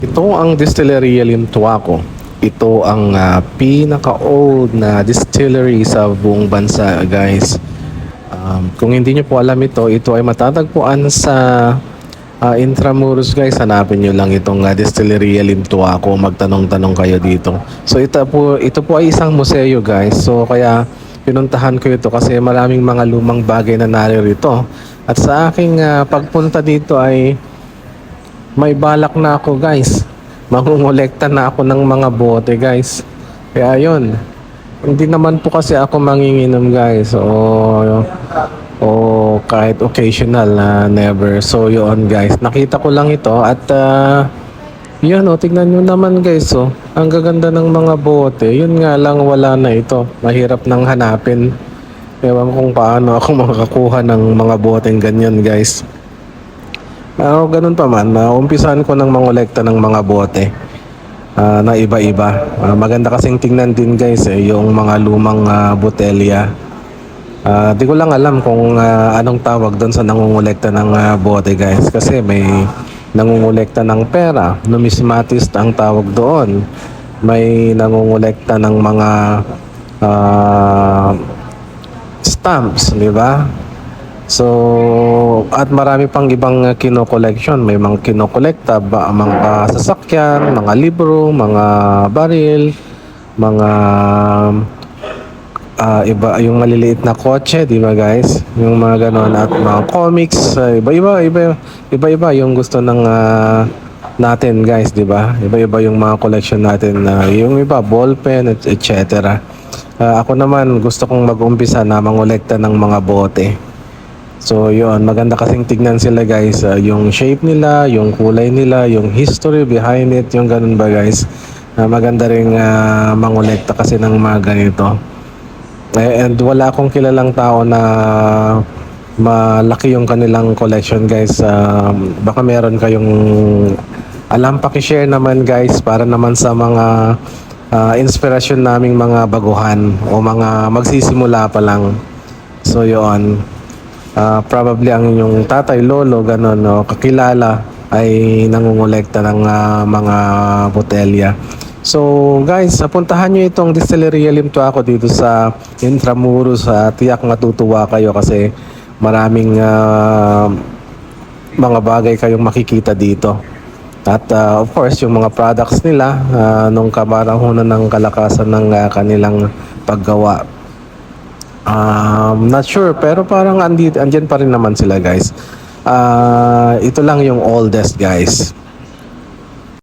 Ito ang Distilleria Limtuaco. Ito ang pinaka-old na distillery sa buong bansa, guys. Kung hindi nyo po alam ito ay matatagpuan sa Intramuros, guys. Hanapin nyo lang itong Distilleria Limtuaco. Magtanong-tanong kayo dito. So ito po ay isang museo, guys. So kaya pinuntahan ko ito kasi maraming mga lumang bagay na naririto. At sa aking pagpunta dito ay may balak na ako, guys. Mangungulekta na ako ng mga bote, guys. Kaya yun. Hindi naman po kasi ako manginginom, guys. O kahit occasional na never. So yun, guys. Nakita ko lang ito at yun, tignan nyo naman, guys. Ang gaganda ng mga bote. Yun nga lang, wala na ito. Mahirap nang hanapin. Ewan kung paano ako makakakuha ng mga boteng ganyan, guys. Ganun pa man, umpisahan ko ng mangolekta ng mga bote na iba-iba. Maganda kasing tingnan din, guys, yung mga lumang botelya. Di ko lang alam kung anong tawag doon sa nangungulekta ng bote, guys. Kasi may nangungulekta ng pera, numismatist ang tawag doon. May nangungulekta ng mga stamps, di ba? So, at marami pang ibang kino-collection. May mga kino-collecta, mga sasakyan, mga libro, mga baril, mga iba, yung maliliit na kotse, di ba, guys? Yung mga ganon at mga comics, iba-iba yung gusto ng natin, guys, di ba? Iba-iba yung mga collection natin, yung iba ballpen, etc. Ako naman gusto kong mag-umpisa na mangolekta ng mga bote. So yun, maganda kasing tignan sila, guys. Yung shape nila, yung kulay nila, yung history behind it, yung ganun ba, guys. Maganda rin mangolekta kasi ng mga ganito. And wala akong kilalang tao na malaki yung kanilang collection, guys. Baka meron kayong alam, pakishare naman, guys, para naman sa mga inspirasyon naming mga baguhan o mga magsisimula pa lang. So yun. Probably ang inyong tatay, lolo, gano'n, no, kakilala ay nangungulekta ng mga botelya. So guys, puntahan nyo itong Distilleria Limtuaco dito sa Intramuros. Tiyak matutuwa kayo kasi maraming mga bagay kayong makikita dito. At of course, yung mga products nila nung kamarahunan ng kalakasan ng kanilang paggawa. Not sure, pero parang andyan pa rin naman sila, guys. Ito lang yung oldest, guys.